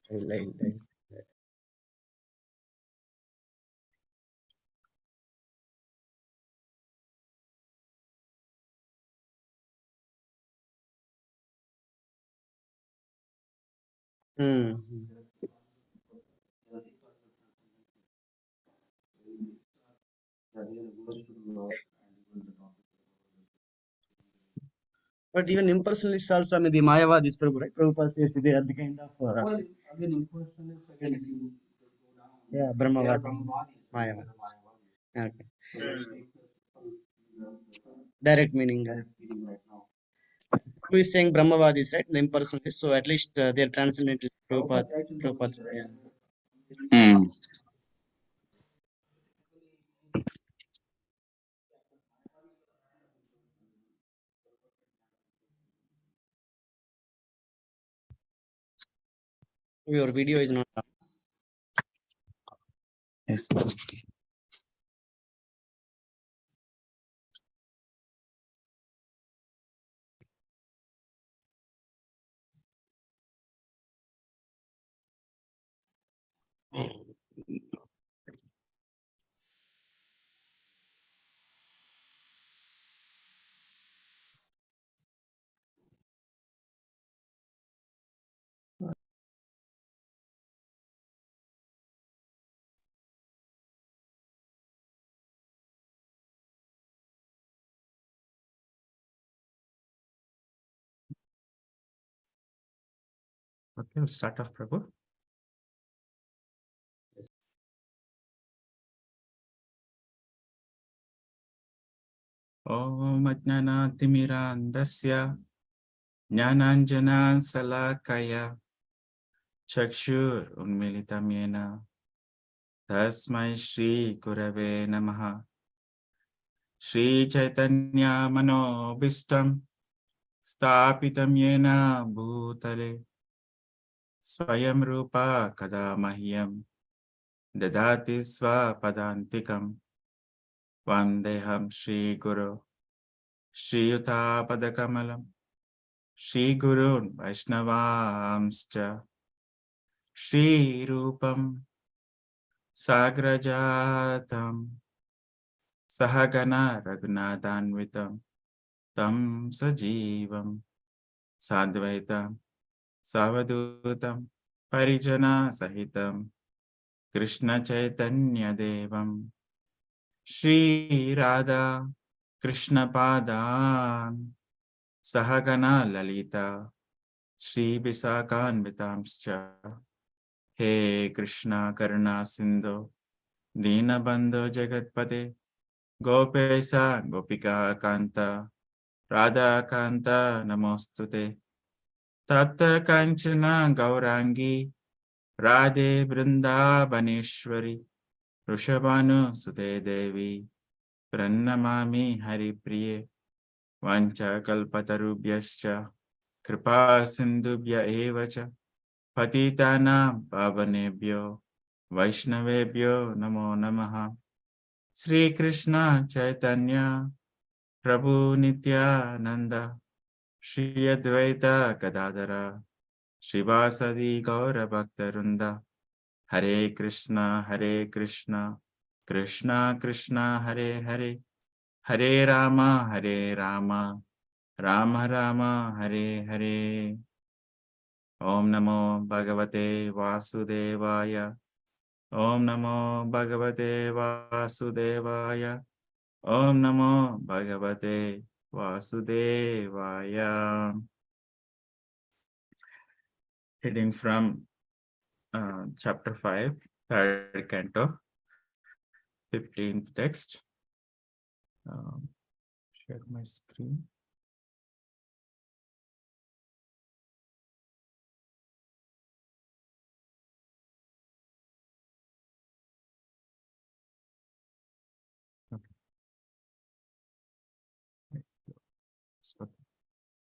ಇಲ್ಲ ಇಲ್ಲ ಇಲ್ಲ. ಹ್ಮ್ but even impersonalists also, I mean, the Mayavadis, Prabhu, right? Prabhupada says they are the kind of yeah, Brahmavad, Mayavad. Okay. Direct meaning. Who is saying Brahmavadis, right? The impersonalists. So at least they're transcendental. Prabhupada. Prabhupada. Yeah. Hmm. Your video is not on. Yes. Okay, we'll start off, Prabhu. Om Ajnanaatimirandasya Jnananjana Salakaya Chakshur Unmilitam Yena Tasmai Shri Gurave Namaha Shri Chaitanya Manobhistam Stapitam Yena Bhutale Swayam Rupa Kadamahyam Dadati Swapadantikam Vandeham Shri Guru Shri Yuta Padakamalam Shri Gurun Vaishnavamscha Shri Rupam Sagrajatam Sahagana Raghunathanvitam Tam Sajivam Sadvaitam Savadutam Parijana Sahitam Krishna Chaitanya Devam Shri Radha Krishna Padan Sahagana Lalita Shri Visakanvitamscha He Krishna Karuna Sindhu Dinabandhu Jagatpate Gopesa Gopika Kanta Radha Kanta Namostute Tapta Kanchana Gaurangi Radhe Vrindavaneshwari Rushabhanu Sute Devi Pranamami Haripriye Vancha Kalpatarubhyascha Kripa Sindhubhya Evacha Patitanam Pavanebhyo Vaishnavebhyo Namo Namaha Sri Krishna Chaitanya Prabhu Nityananda Shri Advaita Gadadara Shivasadi Gaura Bhaktarunda Hare Krishna Krishna Krishna Hare Hare Hare Rama Rama Rama Hare Hare Om Namo Bhagavate Vasudevaya Om Namo Bhagavate Vasudevaya Om Namo Bhagavate Vasudevaya. Heading from chapter 5, third canto, 15th text. Share my screen.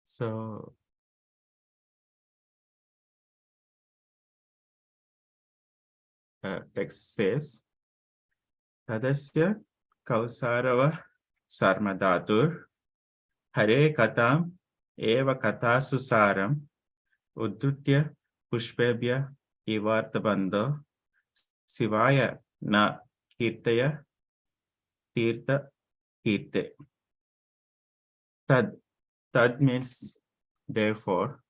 So text says, Tadasya Kausarava Sarmadatur Hare Katam Eva Kata Susaram Uddutya Pushpebhya Ivartabando Sivaya na Kirtaya Tirtha Kirte. Tad means therefore.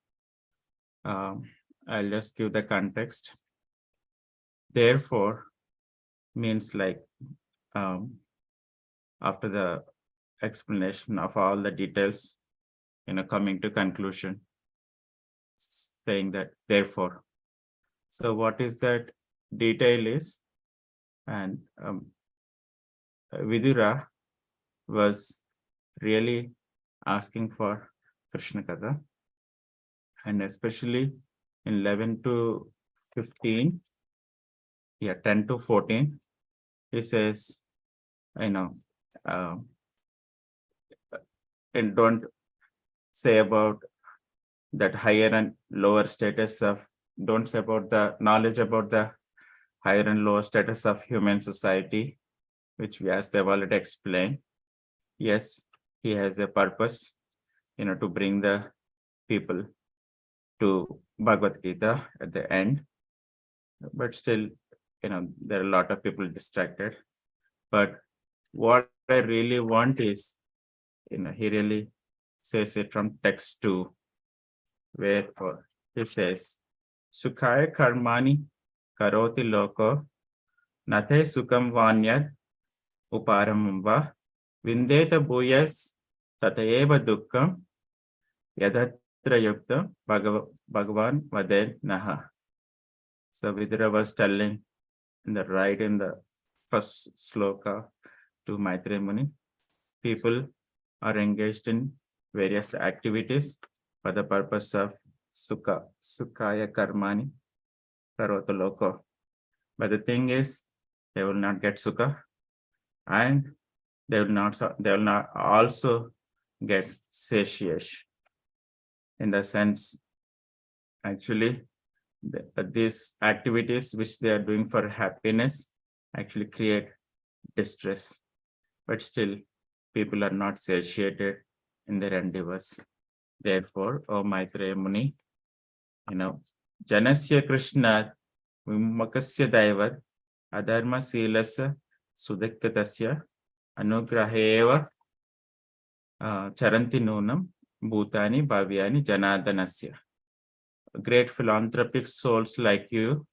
I'll just give the context. Therefore means like after the explanation of all the details, coming to conclusion, saying that therefore. So what is that detail is, and Vidura was really asking for Krishna Katha, and especially in 11 to 15, 10 to 14, he says, and don't say about that higher and lower status of, don't say about the knowledge about the higher and lower status of human society, which we, as they've already explained. Yes, he has a purpose, to bring the people to Bhagavad Gita at the end. But still, there are a lot of people distracted. But what I really want is, he really says it from text 2, where he says, Sukhaya karmani karoti loko nate sukam vanyad uparamva vindeta bhuyas tatayeva dukkam yadatra yukta bhagavan vaden naha. So Vidura was telling in the first sloka to Maitreya Muni, people are engaged in various activities for the purpose of sukhaya karmani karota loko. But the thing is, they will not get sukha, and they will not also get satiation. In the sense, actually, these activities which they are doing for happiness actually create distress. But still, people are not satiated in their endeavors. Therefore, O Maitreya Muni, Janasya Krishna Vimakasya Daivat Adharma Silasa Sudekkatasya Anugraheva Charanti Nunam Bhutani Bhavyani Janadanasya. Great philanthropic souls like you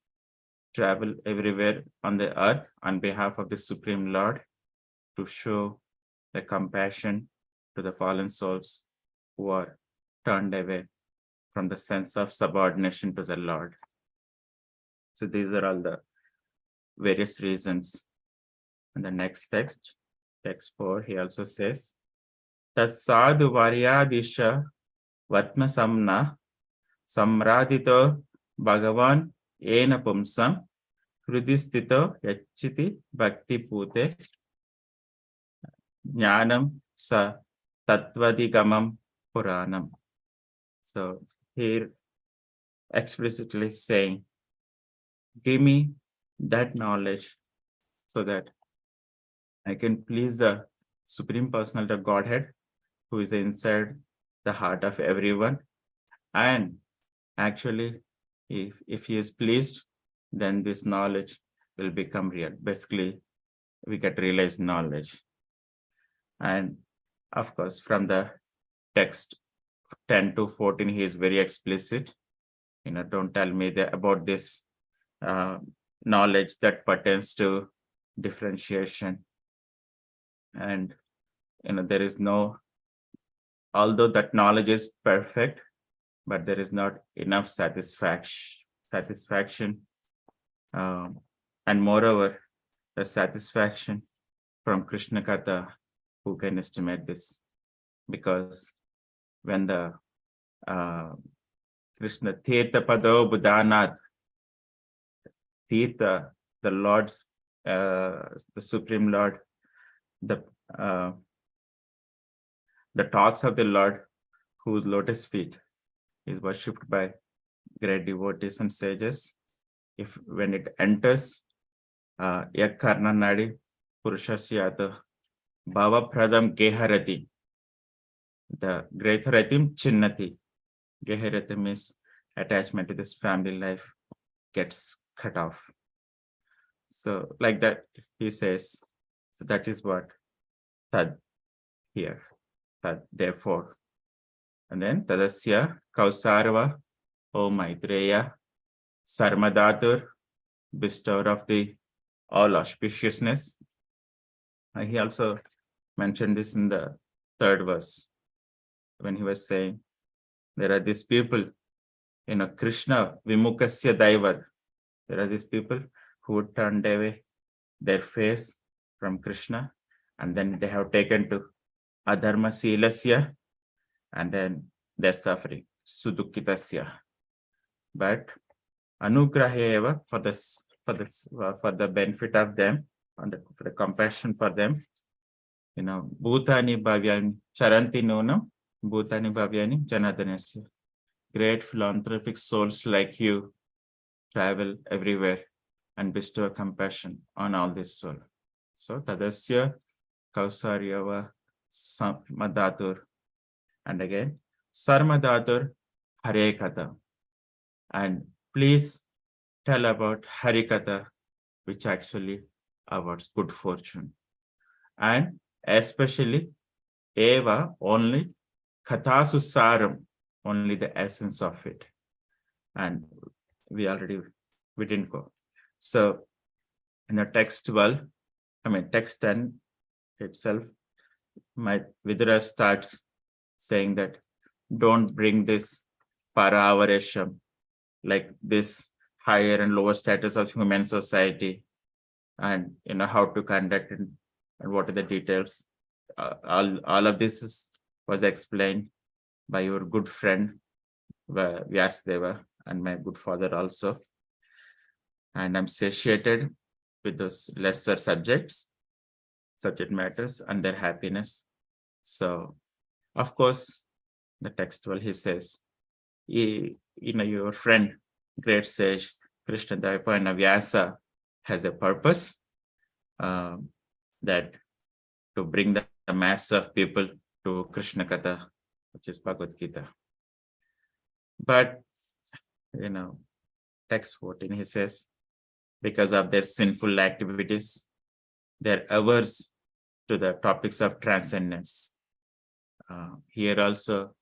travel everywhere on the earth on behalf of the Supreme Lord to show the compassion to the fallen souls who are turned away from the sense of subordination to the Lord. So these are all the various reasons. And the next text 4, he also says, Tassadu Varyadisha Vatma Samna Samradito Bhagavan Ena Pumsam Hrudistito Yachiti Bhakti Pute Jnanam Sa Tattvadigamam Puranam. So here explicitly saying, give me that knowledge so that I can please the Supreme Personality of Godhead who is inside the heart of everyone. And actually, if he is pleased, then this knowledge will become real. Basically, we get realized knowledge. And of course, from the text 10 to 14, he is very explicit. Don't tell me about this knowledge that pertains to differentiation. And there is no, although that knowledge is perfect, but there is not enough satisfaction. And moreover, the satisfaction from Krishna Katha, who can estimate this? Because when the Krishna Tirtha Pado Buddhanath, Tirtha, the Lord's, the Supreme Lord, the talks of the Lord, whose lotus feet is worshipped by great devotees and sages. When it enters Yak Karna Nadi Purushasyata Bhava Pradam Geharati, the Gretharatim Chinnati. Geharati means attachment to this family life gets cut off. So like that, he says, so that is what tad here, tad therefore. And then tadasya kausarva, O Maitreya, sarmadatur, bestower of the all auspiciousness. He also mentioned this in the third verse when he was saying, there are these people, Krishna vimukasya daivat. There are these people who turned away their face from Krishna, and then they have taken to adharma silasya, and then they're suffering, sudukkitasya. But anugraheva, for the benefit of them, and for the compassion for them, bhutani bhavyani charanti nunam, bhutani bhavyani janadanasya. Great philanthropic souls like you travel everywhere and bestow compassion on all this soul. So tadasya kausaryava samadatur. And again, sarmadatur hare katha. And please tell about harikatha, which actually awards good fortune. And especially eva, only kathasu saram, only the essence of it. And we didn't go. So in the text 12, text 10 itself, my Vidura starts saying that don't bring this paravaresham, like this higher and lower status of human society, and how to conduct it and what are the details. All of this was explained by your good friend Vyasadeva and my good father also. And I'm satiated with those lesser subject matters and their happiness. So, of course, the textual, he says, your friend, great sage Krishna Dvaipayana Vyasa has a purpose, that to bring the mass of people to Krishna Katha, which is Bhagavad Gita. But, text 14, he says, because of their sinful activities, they're averse to the topics of transcendence. Here also,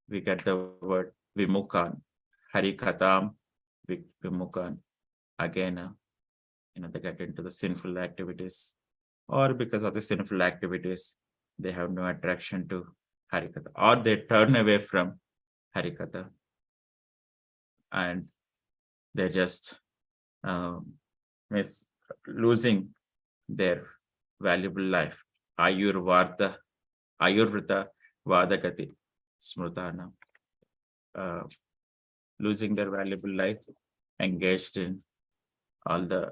we get the word vimukan, harikatam, vimukan. Again, they get into the sinful activities, or because of the sinful activities, they have no attraction to harikatha, or they turn away from harikatha, and they're just losing their valuable life. Ayurvrita vadagati smrutana. Losing their valuable life, engaged in all the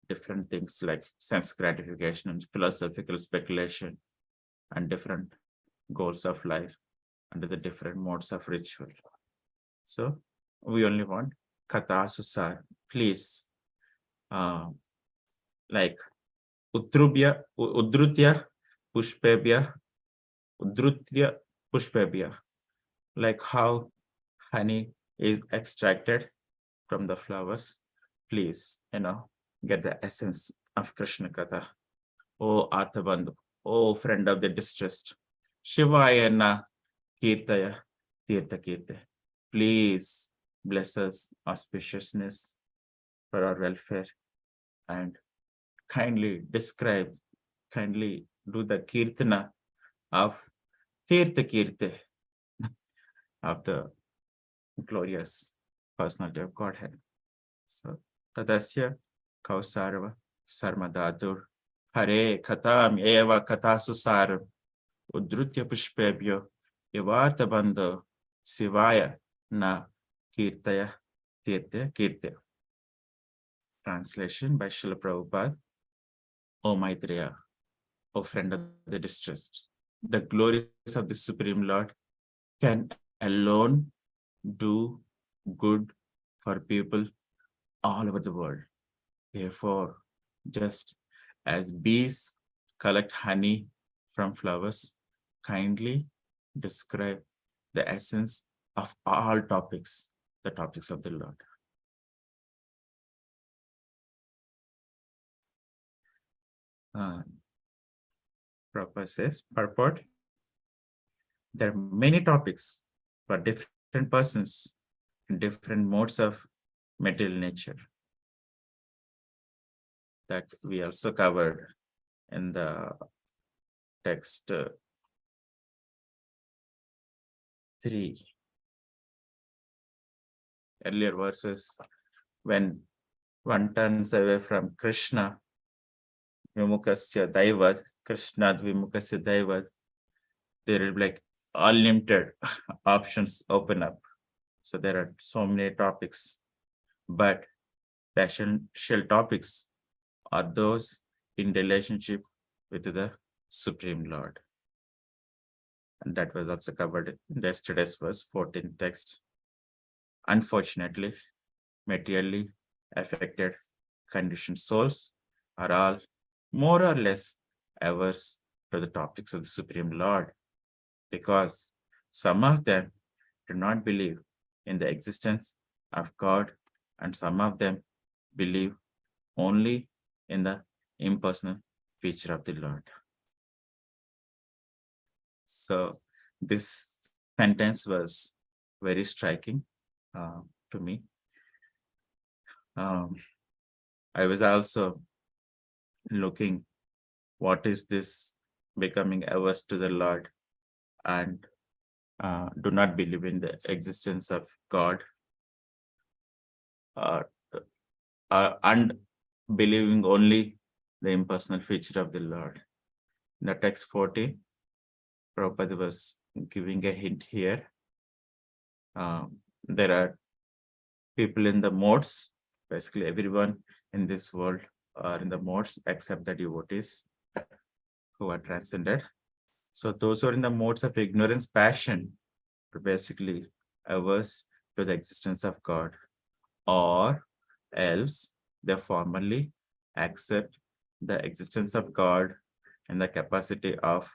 different things like sense gratification and philosophical speculation and different goals of life under the different modes of ritual. So we only want katha susar. Please, like udrutya pushpebya, like how honey is extracted from the flowers. Please, get the essence of Krishna Katha. Oh Athabandhu, oh friend of the distressed, Shivayana Kirtaya Tirtha Kirte. Please bless us auspiciousness for our welfare, and kindly do the Kirtana of Tirtha Kirte, of the glorious personality of Godhead. So, tadasya kausarva sarmadatur hare katam eva katasusaram udrutya pushpebhyo yavarta bandho sivaya na kirtaya tirtya kirtya. Translation by Srila Prabhupada. O Maitreya, O friend of the distressed, the glories of the Supreme Lord can alone do good for people all over the world. Therefore, just as bees collect honey from flowers, kindly describe the essence of all topics, the topics of the Lord. Uh, Prabhupada says, purport. There are many topics for different persons in different modes of material nature that we also covered in the text 3 earlier verses. When one turns away from Krishna, Vimukasya Daivat, Krishna Vimukasya Daivat, there will be like unlimited options open up. So there are so many topics, but the essential topics are those in relationship with the Supreme Lord. And that was also covered in yesterday's verse 14 text. Unfortunately, materially affected conditioned souls are all more or less averse to the topics of the Supreme Lord, because some of them do not believe in the existence of God, and some of them believe only in the impersonal feature of the Lord. So this sentence was very striking to me. I was also looking, what is this becoming averse to the Lord and do not believe in the existence of God, and believing only the impersonal feature of the Lord. In the text 40, Prabhupada was giving a hint here. There are people in the modes, basically everyone in this world are in the modes except the devotees who are transcended. So those who are in the modes of ignorance, passion, are basically averse to the existence of God, or else they formally accept the existence of God and the capacity of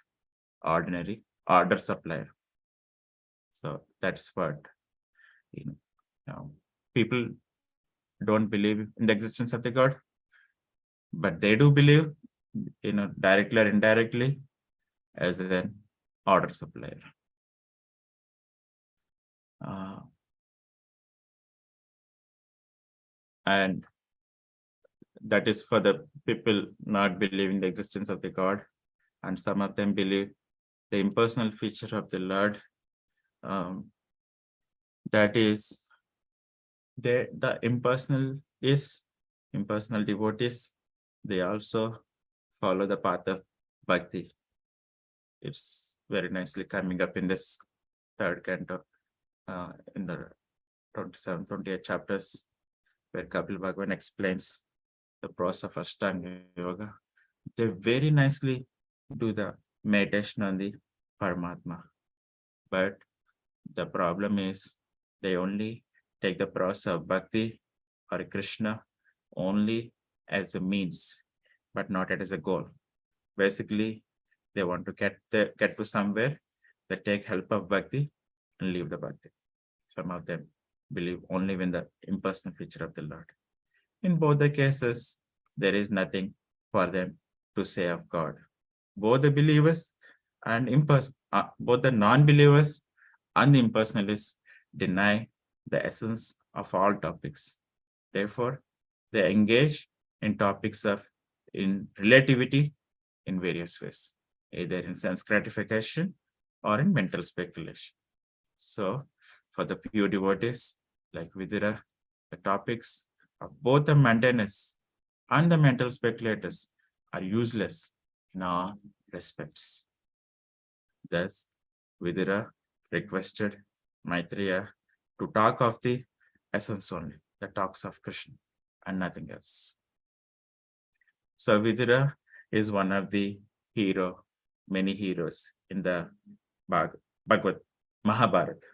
ordinary order supplier. So that's what people don't believe in the existence of the God, but they do believe, directly or indirectly, as an order supplier. And that is for the people not believing the existence of the God, and some of them believe the impersonal feature of the Lord. That is, the impersonal devotees, they also follow the path of bhakti. It's very nicely coming up in this third canto, in the 27, 28 chapters, where Kapil Bhagavan explains the process of Ashtanga Yoga. They very nicely do the meditation on the Paramatma. But the problem is they only take the process of Bhakti or Krishna only as a means, but not as a goal. Basically, they want to get to somewhere, they take help of Bhakti and leave the Bhakti. Some of them believe only in the impersonal feature of the Lord. In both the cases, there is nothing for them to say of God. Both the believers and both the non-believers and the impersonalists deny the essence of all topics. Therefore, they engage in topics in relativity in various ways, either in sense gratification or in mental speculation. So, for the pure devotees like Vidura, the topics of both the mundaneness and the mental speculators are useless in all respects. Thus, Vidura requested Maitreya to talk of the essence only, the talks of Krishna and nothing else. So Vidura is one of the many heroes in the Bhagavad Mahabharata.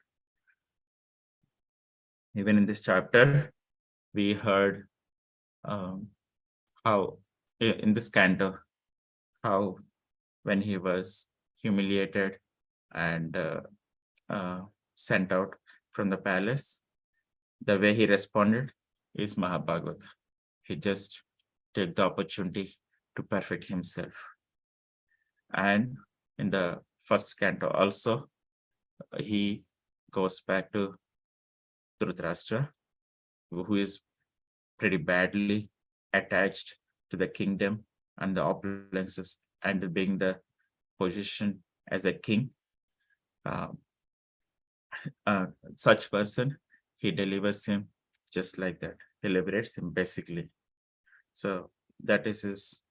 Even in this chapter, we heard how, in this canto, how when he was humiliated and sent out from the palace, the way he responded is Mahabharata. He just took the opportunity to perfect himself. And in the first canto also, he goes back to Dhritarashtra, who is pretty badly attached to the kingdom and the opulences and being the position as a king. Uh, such person, he delivers him just like that. He liberates him basically. So that is his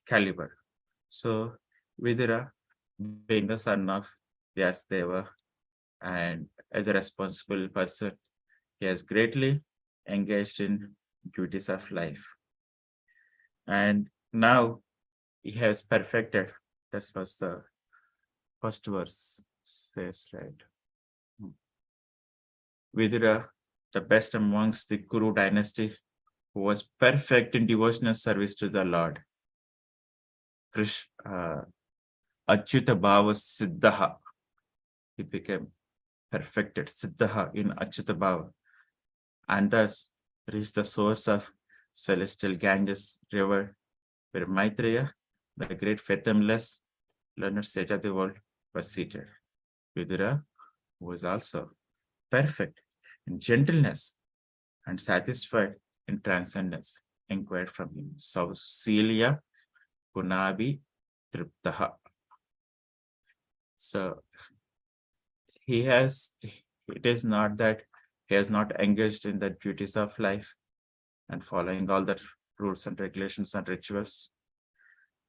caliber. So Vidura, being the son of Vyasdeva and as a responsible person, he has greatly engaged in duties of life. And now he has perfected. That was the first verse says, right? Vidura, the best amongst the Kuru dynasty, who was perfect in devotional service to the Lord. Achyuta Bhava Siddhaha. He became perfected Siddhaha in Achyuta Bhava, and thus reached the source of celestial Ganges river, where Maitreya, the great fathomless learned sage of the world, was seated. Vidura was also perfect in gentleness and satisfied in transcendence, inquired from him. Sausilya Gunabi Triptaha. So it is not that he has not engaged in the duties of life and following all the rules and regulations and rituals,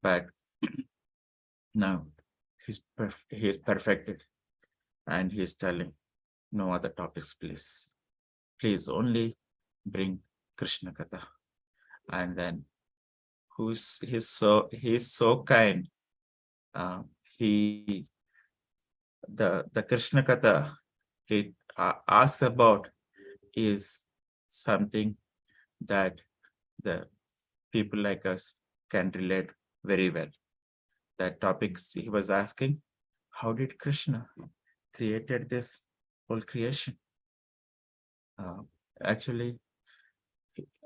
but now he is perfected, and he is telling, no other topics, please. Please only bring Krishna Katha. And then he's so kind. The Krishna Katha he asks about is something that the people like us can relate very well. That topics he was asking, how did Krishna created this whole creation? Actually,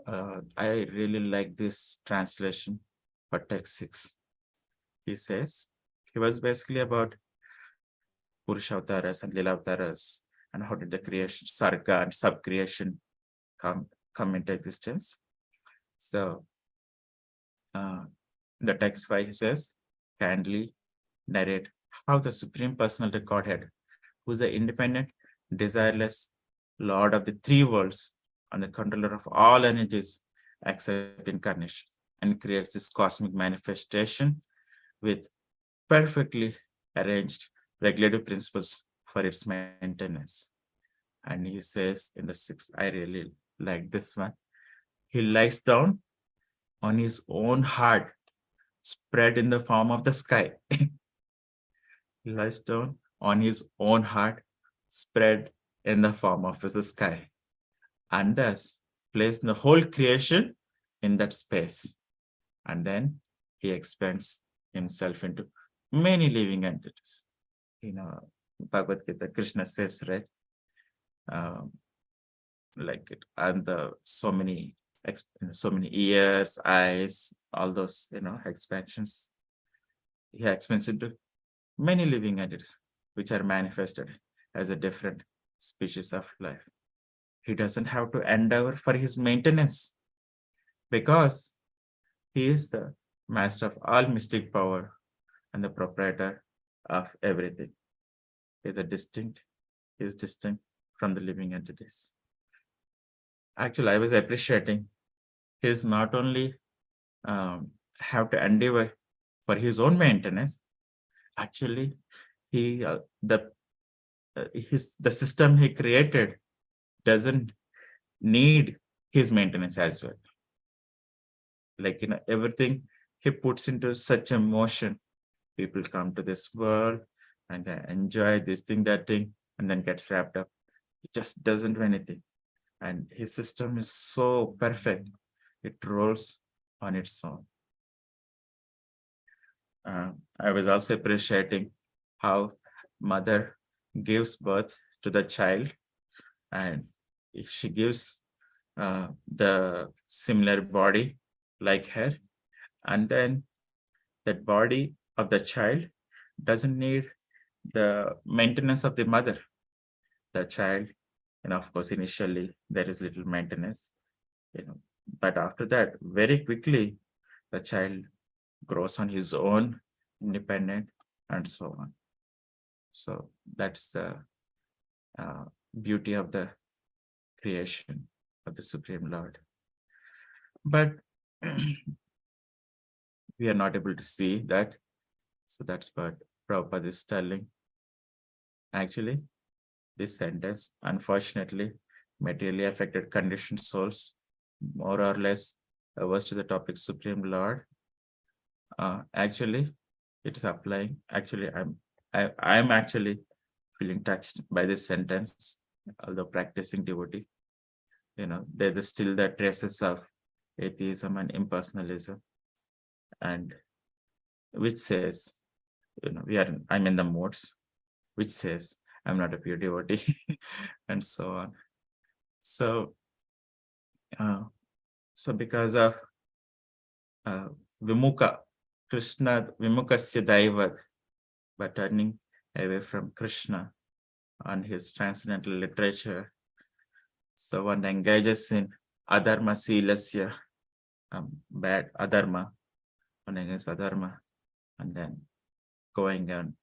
I really like this translation for text 6. He says, he was basically about Purusha Avtaras and Lila Avtaras, and how did the creation, Sarga and sub-creation come into existence. So, the text 5 he says, kindly narrate how the Supreme Personality Godhead, who is the independent, desireless Lord of the three worlds and the controller of all energies, accept incarnation and creates this cosmic manifestation with perfectly arranged regulative principles for its maintenance. And he says in the 6th, I really like this one. He lies down on his own heart, spread in the form of the sky. He lies down on his own heart, spread in the form of the sky, and thus place the whole creation in that space. And then he expands himself into many living entities. Bhagavad Gita, Krishna says, right? Like it, and so many ears, eyes, all those, expansions. He expands into many living entities, which are manifested as a different species of life. He doesn't have to endeavor for his maintenance because he is the master of all mystic power and the proprietor of everything. He is distinct from the living entities. Actually, I was appreciating he is not only have to endeavor for his own maintenance. Actually, the system he created doesn't need his maintenance as well. Like, everything he puts into such a motion. People come to this world and they enjoy this thing, that thing, and then gets wrapped up. It just doesn't do anything. And his system is so perfect. It rolls on its own. I was also appreciating how mother gives birth to the child, and if she gives the similar body like her, And then that body of the child doesn't need the maintenance of the mother. The child, and of course, initially there is little maintenance, but after that, very quickly, the child grows on his own, independent, and so on. So that's the beauty of the creation of the Supreme Lord. But we are not able to see that. So that's what Prabhupada is telling. Actually, this sentence, unfortunately, materially affected conditioned souls, more or less averse to the topic Supreme Lord. Actually, it is applying. Actually, I'm actually feeling touched by this sentence, although practicing devotee. There is still the traces of atheism and impersonalism, and which says, I'm in the modes, which says I'm not a pure devotee, and so on. So, because of Vimukha, Krishna Vimukasya Daivat, by turning away from Krishna on his transcendental literature, so one engages in adharma silasya, bad adharma, one engages adharma, and then going on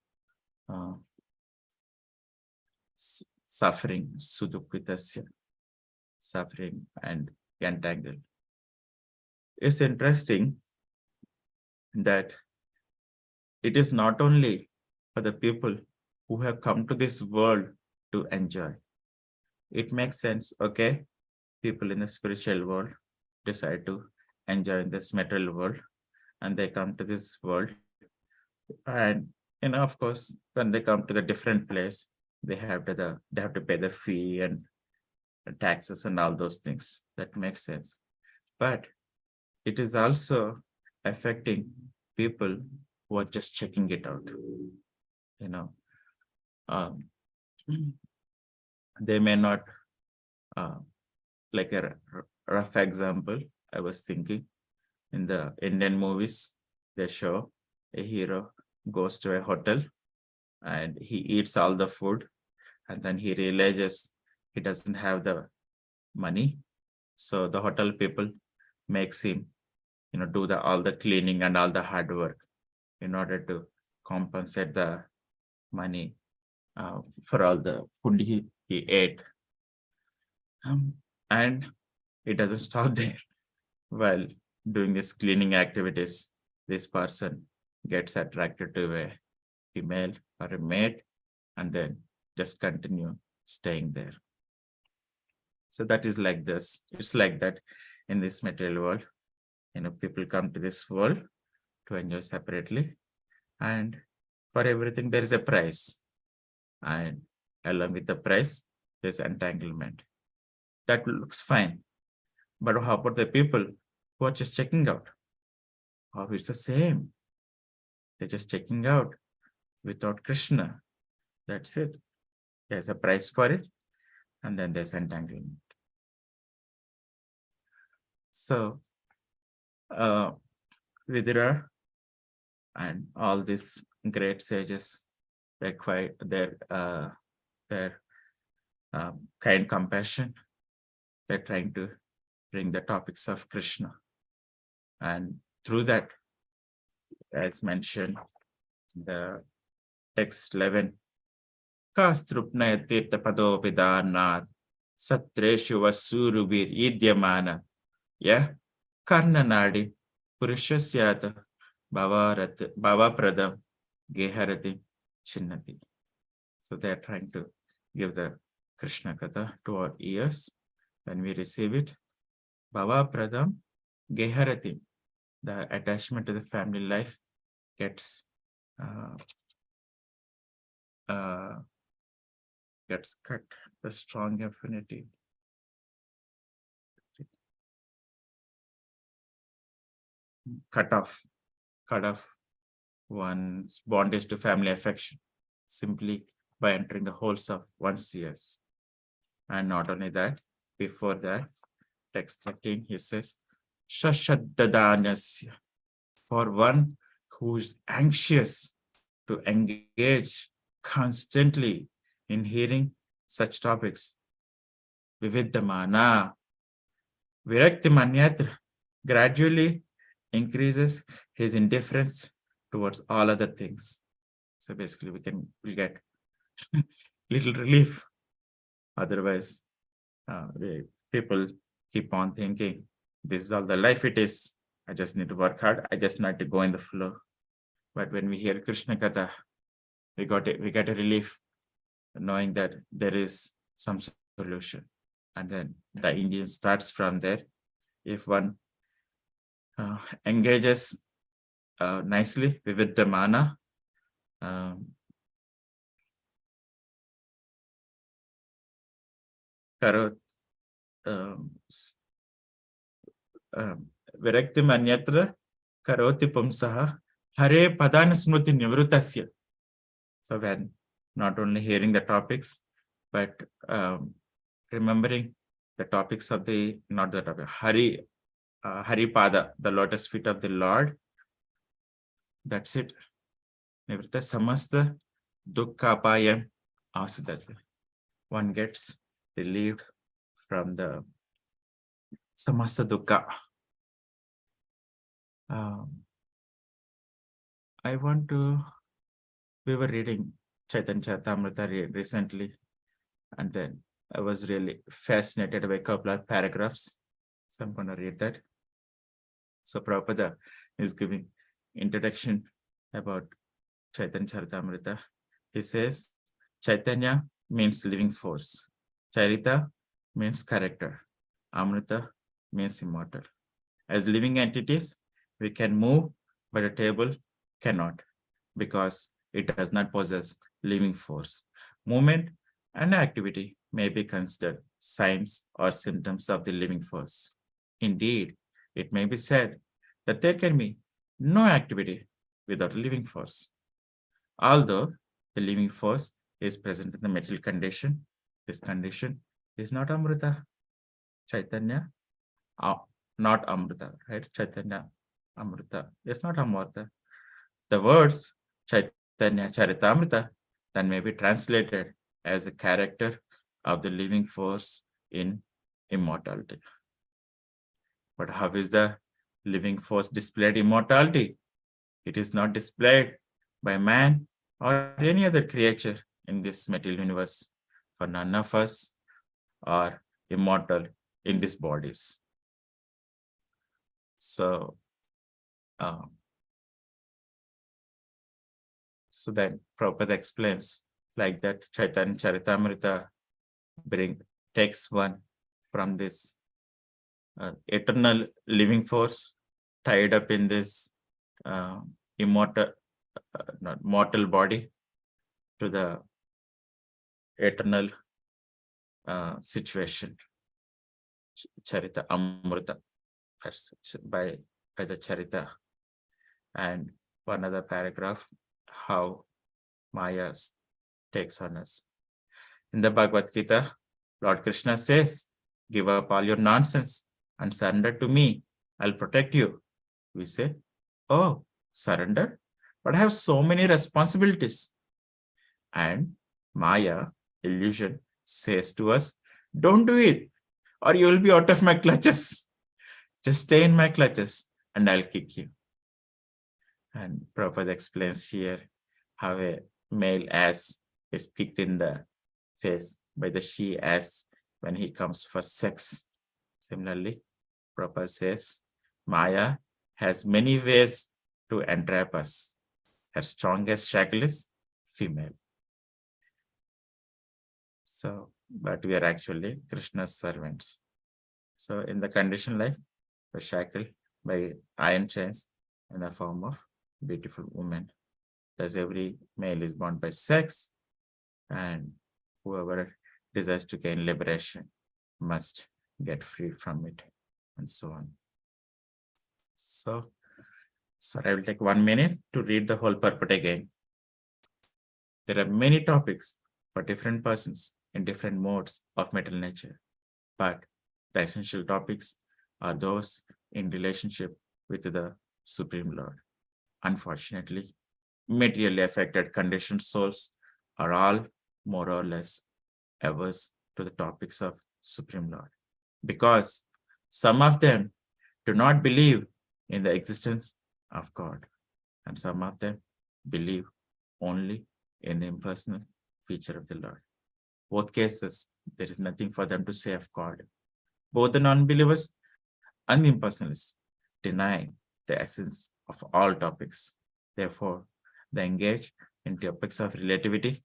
suffering, sudukvitasya, suffering and entangled. It's interesting that it is not only for the people who have come to this world to enjoy. It makes sense, okay? People in the spiritual world decide to enjoy in this material world, and they come to this world. And of course, when they come to the different place, they have to pay the fee and taxes and all those things. That makes sense. But it is also affecting people who are just checking it out. They may not, like a rough example, I was thinking, in the Indian movies, they show a hero goes to a hotel and he eats all the food, and then he realizes he doesn't have the money. So the hotel people makes him, do all the cleaning and all the hard work in order to compensate the money for all the food he ate. And it doesn't stop there. While doing this cleaning activities, this person gets attracted to a female or a mate, and then just continue staying there. So that is like this. It's like that in this material world. People come to this world to enjoy separately, and for everything there is a price, and along with the price there's entanglement. That looks fine, but how about the people who are just checking out? Oh, it's the same. They're just checking out without Krishna. That's it. There's a price for it, and then there's entanglement. So Vidura and all these great sages require their kind compassion. They're trying to bring the topics of Krishna, and through that, as mentioned, the text 11, Kastrupnaya tirtha padopidanat satreshu vasurubir idyamana ya karnanadi purushasyata bhavapradam geharati chinnati. So they are trying to give the Krishna Katha to our ears. When we receive it, bhavapradam geharati, the attachment to the family life gets cut. The strong affinity cut off one's bondage to family affection simply by entering the holes of one's ears. And not only that, before that, text 13, he says, Shashaddadanasya for one who's anxious to engage constantly in hearing such topics. Vividdhamana, Virakti Manyatra gradually increases his indifference towards all other things. So basically we get little relief. Otherwise, people keep on thinking, this is all the life it is. I just need to work hard. I just need to go in the flow. But when we hear Krishna Katha, we get a relief knowing that there is some solution. And then the Indian starts from there. If one engages nicely with the mana, Viraktim anyatra karoti pumsaha hare padana smruti nivrutasya. So when not only hearing the topics, but remembering the topics of not the topic, Hari Pada, the lotus feet of the Lord. That's it. Nivrita samasta dukkha also that one gets relieved from the samasta dukkha. We were reading Chaitanya Charitamrita recently, and then I was really fascinated by a couple of paragraphs. So I'm going to read that. So Prabhupada is giving introduction about Chaitanya Charitamrita. He says, Chaitanya means living force. Charita means character. Amrita means immortal. As living entities, we can move, but a table cannot, because it does not possess living force. Movement and activity may be considered signs or symptoms of the living force. Indeed, it may be said that there can be no activity without a living force. Although the living force is present in the material condition, this condition is not Amrita, Chaitanya, not Amrita, right? Chaitanya, Amrita, it's not Amrita. The words Chaitanya Charitamrita then may be translated as a character of the living force in immortality. But how is the living force displayed immortality? It is not displayed by man or any other creature in this material universe, for none of us are immortal in these bodies. So then Prabhupada explains like that Chaitanya Charitamrita takes one from this eternal living force tied up in this mortal body to the eternal situation. Charita Amrita by the Charita. And one other paragraph, how Maya takes on us. In the Bhagavad Gita, Lord Krishna says, give up all your nonsense and surrender to me. I'll protect you. We say, oh, surrender? But I have so many responsibilities. And Maya, illusion, says to us, don't do it, or you will be out of my clutches. Just stay in my clutches and I'll kick you. And Prabhupada explains here how a male ass is kicked in the face by the she ass when he comes for sex. Similarly, Prabhupada says, Maya has many ways to entrap us. Her strongest shackle is female. So, but we are actually Krishna's servants. So in the conditioned life, we're shackled by iron chains in the form of beautiful women. Thus every male is bound by sex, and whoever desires to gain liberation must get free from it, and so on. So I will take 1 minute to read the whole purport again. There are many topics for different persons in different modes of material nature, but the essential topics are those in relationship with the Supreme Lord. unfortunately, materially affected conditioned souls are all more or less averse to the topics of Supreme Lord, because some of them do not believe in the existence of God, and some of them believe only in the impersonal feature of the Lord. Both cases, there is nothing for them to say of God. Both the non-believers and the impersonalists deny the essence of all topics. Therefore, they engage in topics of relativity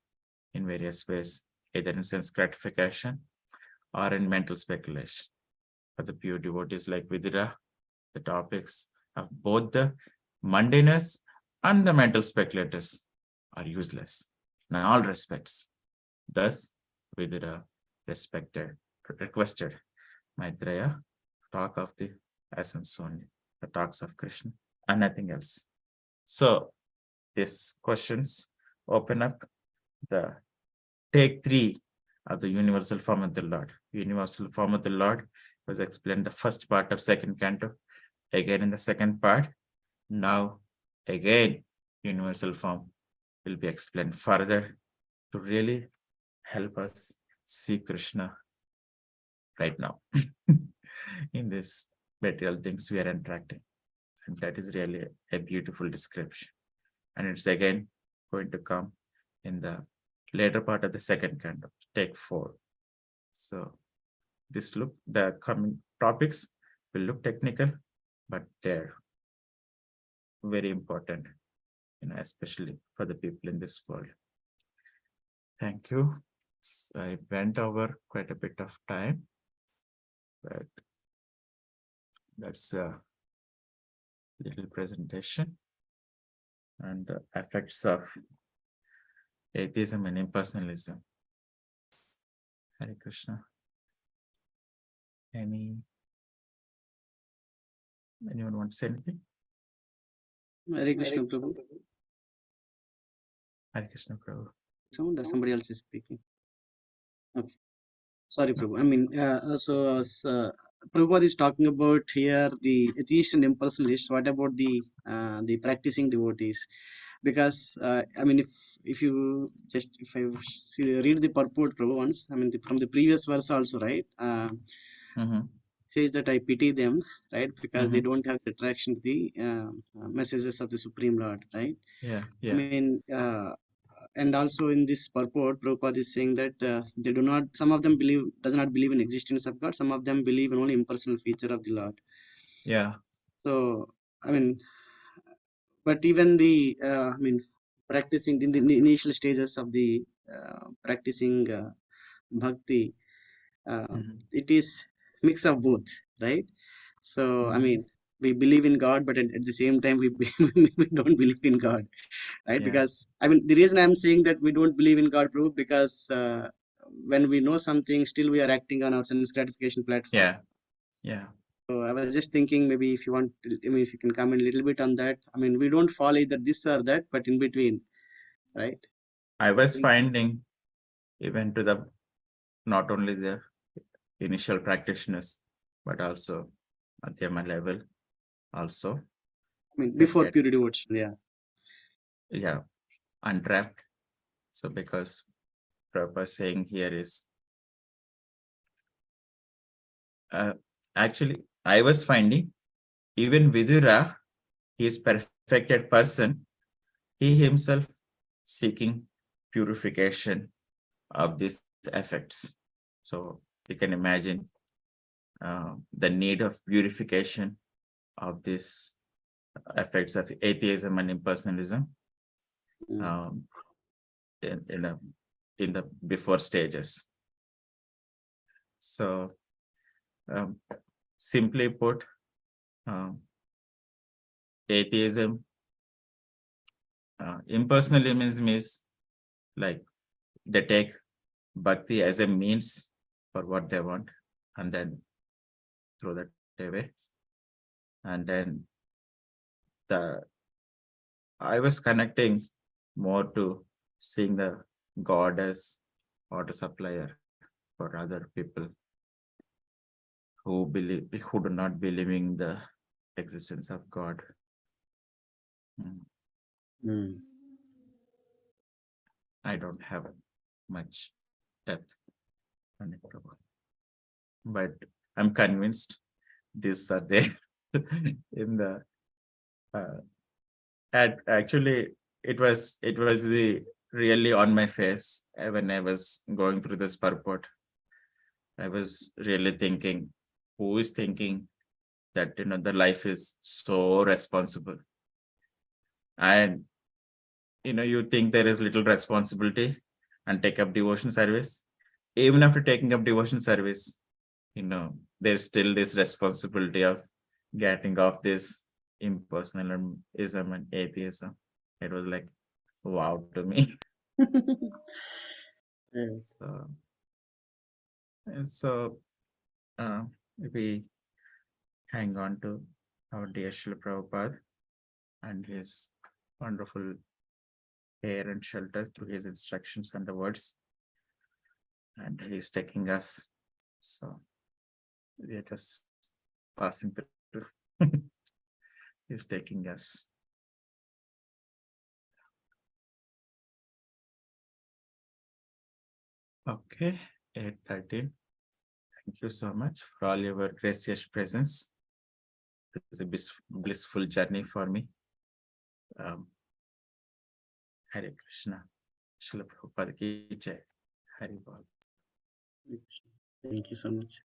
in various ways, either in sense gratification or in mental speculation. For the pure devotees like Vidura, the topics of both the mundaneness and the mental speculators are useless in all respects. Thus, Vidura requested Maitreya talk of the essence only, the talks of Krishna and nothing else. So these questions open up the take 3 of the universal form of the Lord. Universal form of the Lord was explained the first part of second canto. Again in the second part, now again universal form will be explained further to really help us see Krishna right now in this material things we are interacting. And that is really a beautiful description. And it's again going to come in the later part of the second canto, take 4. So the coming topics will look technical, but they're very important, especially for the people in this world. Thank you. I went over quite a bit of time, but that's a little presentation and the effects of atheism and impersonalism. Hare Krishna. Anyone want to say anything? Hare Krishna, Prabhu. Hare Krishna, Prabhu. Sound or somebody else is speaking? Okay. Sorry, Prabhu. I mean, Prabhupada is talking about here the atheist and impersonalists. What about the practicing devotees? Because I mean, if I read the purport, Prabhu, once, I mean, from the previous verse also, right? Says that I pity them, right? Because they don't have the attraction to the messages of the Supreme Lord, right? Yeah. I mean, and also in this purport, Prabhupada is saying that they do not, some of them does not believe in existence of God, some of them believe in only impersonal feature of the Lord. Yeah. So, I mean, but even the, I mean, practicing in the initial stages of the practicing bhakti, it is mix of both, right? So, I mean, we believe in God, but at the same time, we don't believe in God, right? Yeah. Because, I mean, the reason I'm saying that we don't believe in God, Prabhu, because when we know something, still we are acting on our sense gratification platform. Yeah. So I was just thinking, maybe if you want, I mean, if you can comment a little bit on that. I mean, we don't follow either this or that, but in between, right? I was finding even to the not only the initial practitioners, but also at the level also. I mean, before pure devotion, yeah. Yeah, untrapped. So because proper saying here is actually I was finding even Vidura, he is perfected person, he himself seeking purification of these effects. So you can imagine the need of purification of these effects of atheism and impersonalism in the before stages. So simply put, atheism, impersonalism is like they take bhakti as a means for what they want and then throw that away. And then I was connecting more to seeing the God as water supplier for other people who do not believe in the existence of God. Mm. Mm. I don't have much depth on it, Prabhu. But I'm convinced these are there in the actually it was the really on my face when I was going through this purport. I was really thinking, who is thinking that the life is so responsible, and you think there is little responsibility and take up devotion service. Even after taking up devotion service, there's still this responsibility of getting off this impersonalism and atheism. It was like wow to me. Yes. So uh, we hang on to our dear Srila Prabhupada and his wonderful care and shelter through his instructions and the words, and he's taking us. So we are just passing through. He's taking us. Okay, 8:13. Thank you so much for all your gracious presence. It's a blissful journey for me. Hare Krishna. Srila Prabhupada ki jai. Hari Bol. Thank you so much.